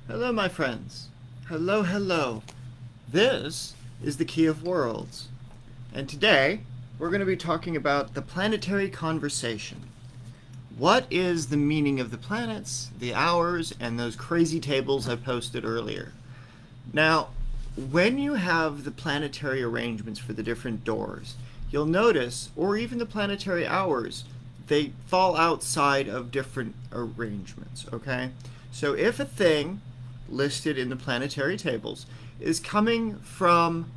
Hello, my friends. Hello, hello. This is the Key of Worlds. And today, we're going to be talking about the planetary conversation. What is the meaning of the planets, the hours, and those crazy tables I posted earlier? Now, when you have the planetary arrangements for the different doors, you'll notice, or even the planetary hours, they fall outside of different arrangements, okay? So if a thing listed in the planetary tables is coming from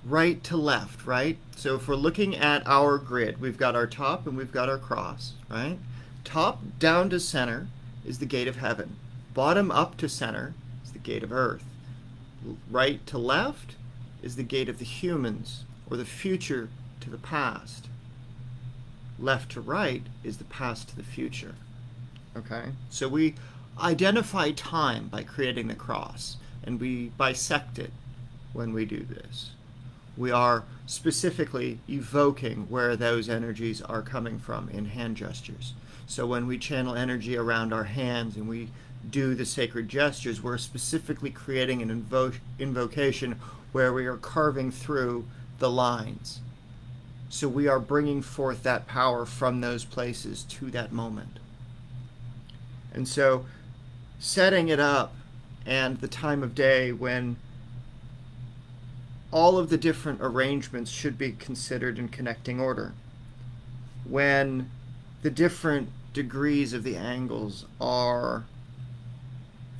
right to left, right? So if we're looking at our grid, we've got our top and we've got our cross, right? Top down to center is the gate of heaven. Bottom up to center is the gate of earth. Right to left is the gate of the humans, or the future to the past. Left to right is the past to the future. Okay? So we identify time by creating the cross, and we bisect it when we do this. We are specifically evoking where those energies are coming from in hand gestures. So when we channel energy around our hands and we do the sacred gestures, we're specifically creating an invocation where we are carving through the lines. So we are bringing forth that power from those places to that moment. And so setting it up and the time of day when all of the different arrangements should be considered in connecting order. When the different degrees of the angles are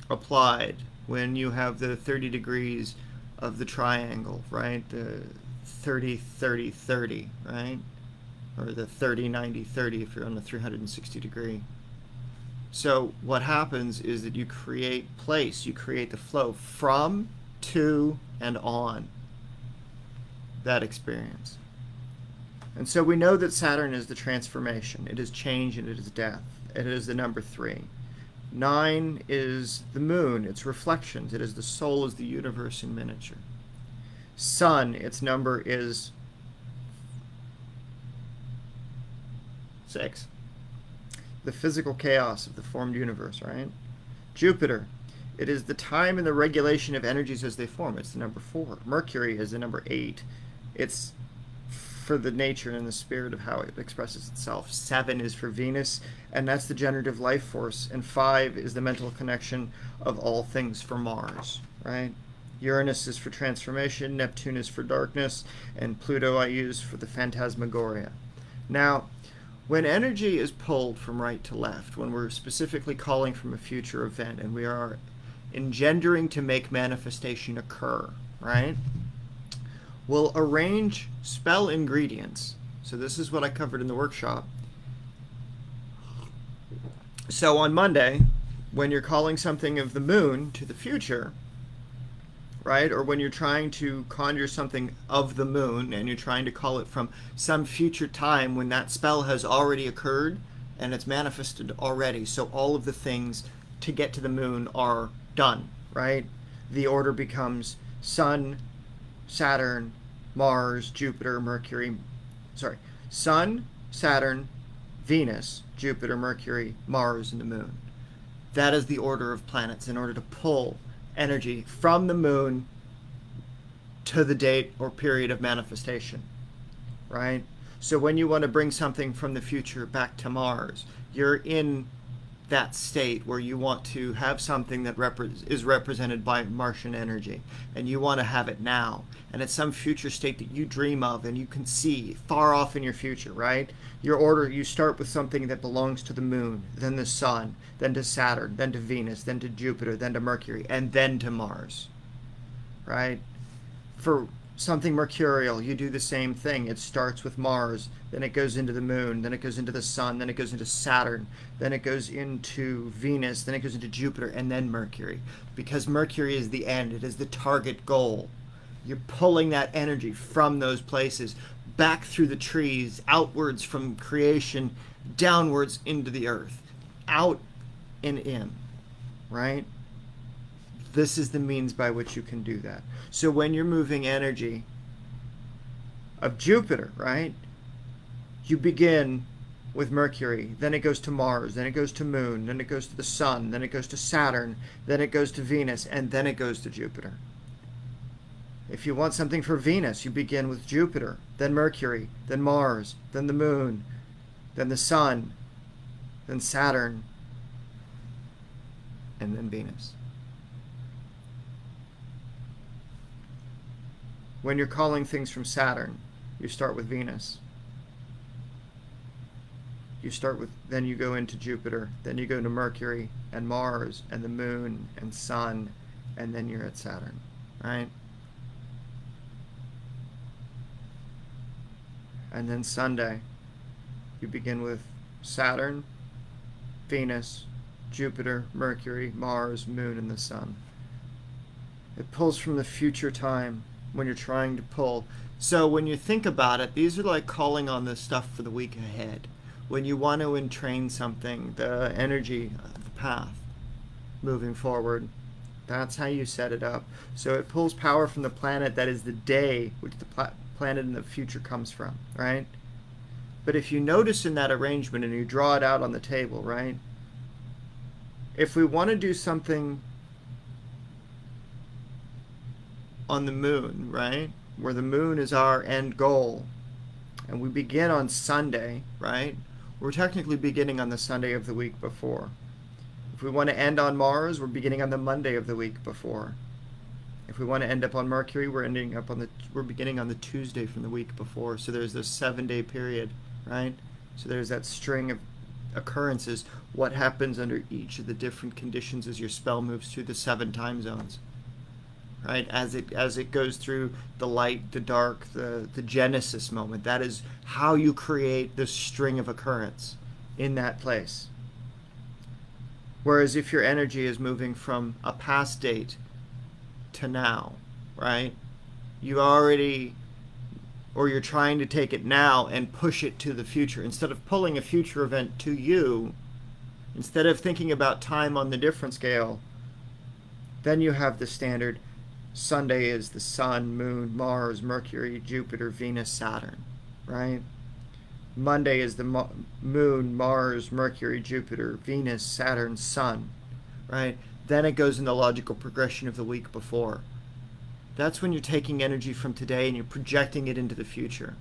applied, when you have the 30 degrees of the triangle, right? The 30, 30, 30, right? Or the 30, 90, 30 if you're on the 360 degree. So what happens is that you create place, you create the flow from, to, and on that experience. And so we know that Saturn is the transformation. It is change and it is death. It is the number 3. 9 is the moon, its reflections. It is the soul, is the universe in miniature. Sun, its number is 6. The physical chaos of the formed universe, right? Jupiter, it is the time and the regulation of energies as they form. It's the number 4. Mercury is the number 8. It's for the nature and the spirit of how it expresses itself. 7 is for Venus, and that's the generative life force. And 5 is the mental connection of all things for Mars, right? Uranus is for transformation, Neptune is for darkness, and Pluto I use for the phantasmagoria. Now, when energy is pulled from right to left, when we're specifically calling from a future event and we are engendering to make manifestation occur, right? We'll arrange spell ingredients. So this is what I covered in the workshop. So on Monday, when you're calling something of the moon to the future, right? Or when you're trying to conjure something of the moon and you're trying to call it from some future time when that spell has already occurred and it's manifested already. So all of the things to get to the moon are done, right? The order becomes Sun, Saturn, Mars, Jupiter, Mercury. Sun, Saturn, Venus, Jupiter, Mercury, Mars, and the moon. That is the order of planets in order to pull energy from the moon to the date or period of manifestation, right? So when you want to bring something from the future back to Mars, you're in that state where you want to have something that is represented by Martian energy, and you want to have it now, and it's some future state that you dream of and you can see far off in your future, right? You start with something that belongs to the moon, then the sun, then to Saturn, then to Venus, then to Jupiter, then to Mercury, and then to Mars, right? For something mercurial, you do the same thing. It starts with Mars, then it goes into the moon, then it goes into the sun, then it goes into Saturn, then it goes into Venus, then it goes into Jupiter, and then Mercury. Because Mercury is the end, it is the target goal. You're pulling that energy from those places back through the trees, outwards from creation, downwards into the earth, out and in, right? This is the means by which you can do that. So when you're moving energy of Jupiter, right, you begin with Mercury, then it goes to Mars, then it goes to Moon, then it goes to the Sun, then it goes to Saturn, then it goes to Venus, and then it goes to Jupiter. If you want something for Venus, you begin with Jupiter, then Mercury, then Mars, then the Moon, then the Sun, then Saturn, and then Venus. When you're calling things from Saturn, you start with Venus. Then you go into Jupiter, then you go to Mercury and Mars and the Moon and Sun, and then you're at Saturn, right? And then Sunday, you begin with Saturn, Venus, Jupiter, Mercury, Mars, Moon, and the Sun. It pulls from the future time when you're trying to pull. So when you think about it, these are like calling on the stuff for the week ahead. When you want to entrain something, the energy of the path moving forward, that's how you set it up. So it pulls power from the planet that is the day which the planet in the future comes from, right? But if you notice in that arrangement and you draw it out on the table, right? If we want to do something on the moon, right? Where the moon is our end goal, and we begin on Sunday, right? We're technically beginning on the Sunday of the week before. If we want to end on Mars, we're beginning on the Monday of the week before. If we want to end up on Mercury, we're beginning on the Tuesday from the week before. So there's this 7-day period, right? So there's that string of occurrences. What happens under each of the different conditions as your spell moves through the 7 time zones, right? As it goes through the light, the dark, the genesis moment. That is how you create this string of occurrence in that place. Whereas if your energy is moving from a past date to now, right? You're trying to take it now and push it to the future. Instead of pulling a future event to you, instead of thinking about time on the different scale, then you have the standard Sunday is the Sun, Moon, Mars, Mercury, Jupiter, Venus, Saturn, right? Monday is the Moon, Mars, Mercury, Jupiter, Venus, Saturn, Sun, right? Then it goes in the logical progression of the week before. That's when you're taking energy from today and you're projecting it into the future.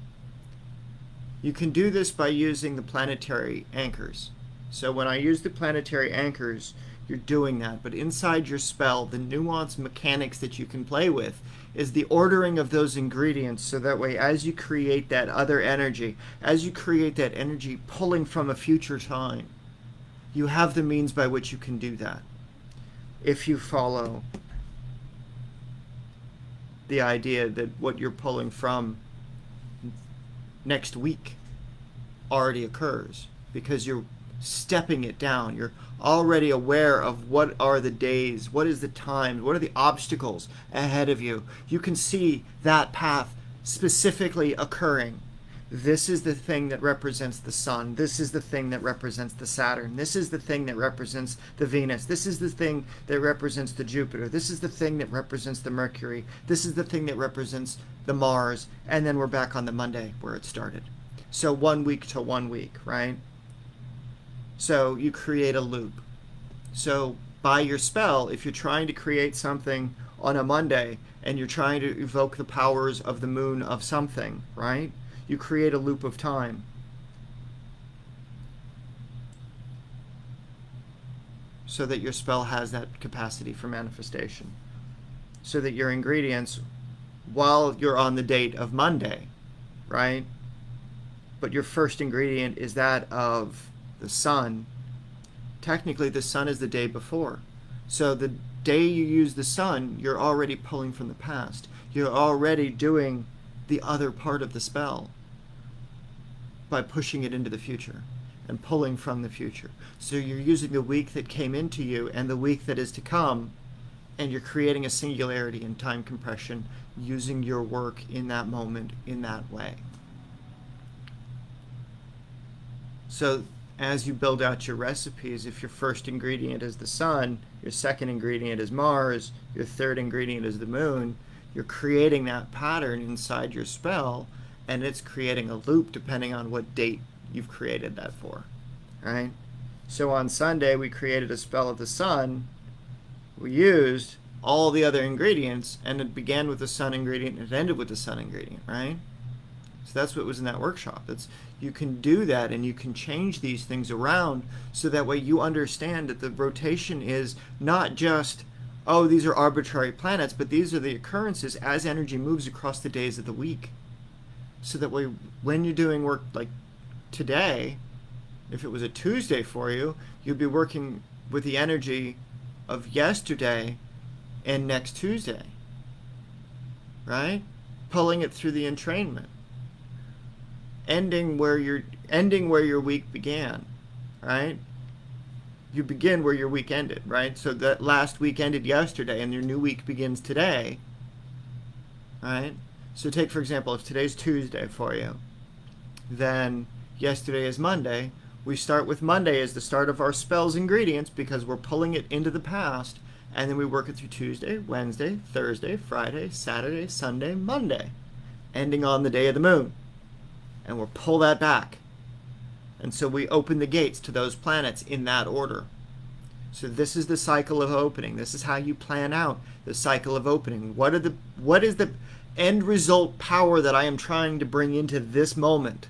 You can do this by using the planetary anchors. So when I use the planetary anchors, you're doing that. But inside your spell, the nuanced mechanics that you can play with is the ordering of those ingredients, so that way as you create that other energy, as you create that energy pulling from a future time, you have the means by which you can do that. If you follow the idea that what you're pulling from next week already occurs, because you're stepping it down. You're already aware of what are the days, what is the time, what are the obstacles ahead of you. You can see that path specifically occurring. This is the thing that represents the Sun. This is the thing that represents the Saturn. This is the thing that represents the Venus. This is the thing that represents the Jupiter. This is the thing that represents the Mercury. This is the thing that represents the Mars. And then we're back on the Monday where it started. So 1 week to 1 week, right? So you create a loop. So by your spell, if you're trying to create something on a Monday and you're trying to evoke the powers of the moon of something, right? You create a loop of time. So that your spell has that capacity for manifestation. So that your ingredients, while you're on the date of Monday, right? But your first ingredient is that of the Sun. Technically, the Sun is the day before. So the day you use the Sun, you're already pulling from the past. You're already doing the other part of the spell by pushing it into the future and pulling from the future. So you're using the week that came into you and the week that is to come, and you're creating a singularity in time compression using your work in that moment in that way. So as you build out your recipes, if your first ingredient is the Sun, your second ingredient is Mars, your third ingredient is the Moon, you're creating that pattern inside your spell, and it's creating a loop depending on what date you've created that for, right? So on Sunday, we created a spell of the sun. We used all the other ingredients, and it began with the sun ingredient and it ended with the sun ingredient, right? So that's what was in that workshop. You can do that, and you can change these things around so that way you understand that the rotation is not just, oh, these are arbitrary planets, but these are the occurrences as energy moves across the days of the week. So that way, when you're doing work like today, if it was a Tuesday for you, you'd be working with the energy of yesterday and next Tuesday, right? Pulling it through the entrainment. Ending where your week began, right? You begin where your week ended, right? So that last week ended yesterday and your new week begins today, right? So take, for example, if today's Tuesday for you, then yesterday is Monday. We start with Monday as the start of our spell's ingredients because we're pulling it into the past, and then we work it through Tuesday, Wednesday, Thursday, Friday, Saturday, Sunday, Monday, ending on the day of the moon. And we'll pull that back. And so we open the gates to those planets in that order. So this is the cycle of opening. This is how you plan out the cycle of opening. What is the end result power that I am trying to bring into this moment?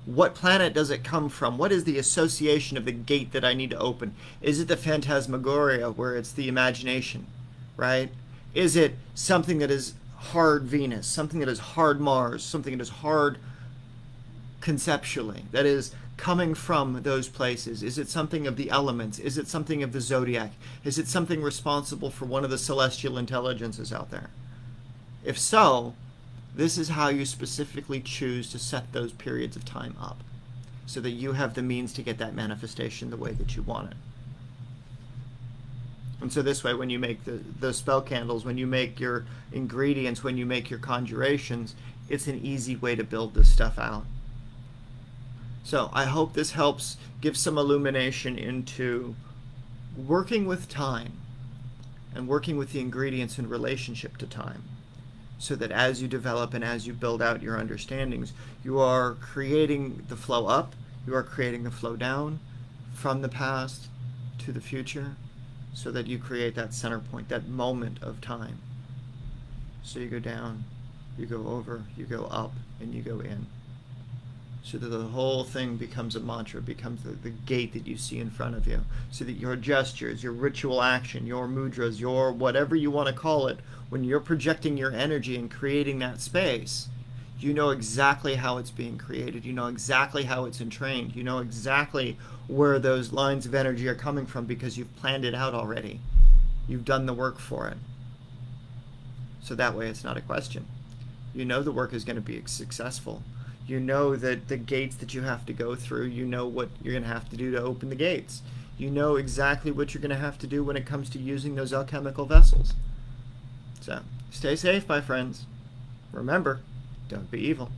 What planet does it come from? What is the association of the gate that I need to open? Is it the phantasmagoria, where it's the imagination, right? Is it something that is hard Venus, something that is hard Mars, something that is hard conceptually, that is coming from those places? Is it something of the elements? Is it something of the zodiac? Is it something responsible for one of the celestial intelligences out there? If so, this is how you specifically choose to set those periods of time up so that you have the means to get that manifestation the way that you want it. And so this way, when you make the spell candles, when you make your ingredients, when you make your conjurations, it's an easy way to build this stuff out. So I hope this helps give some illumination into working with time and working with the ingredients in relationship to time, so that as you develop and as you build out your understandings, you are creating the flow up, you are creating the flow down from the past to the future, so that you create that center point, that moment of time. So you go down, you go over, you go up, and you go in. So that the whole thing becomes a mantra, becomes the gate that you see in front of you. So that your gestures, your ritual action, your mudras, your whatever you want to call it, when you're projecting your energy and creating that space, you know exactly how it's being created. You know exactly how it's entrained. You know exactly where those lines of energy are coming from because you've planned it out already. You've done the work for it. So that way it's not a question. You know the work is going to be successful. You know that the gates that you have to go through, you know what you're going to have to do to open the gates. You know exactly what you're going to have to do when it comes to using those alchemical vessels. So, stay safe, my friends. Remember, don't be evil.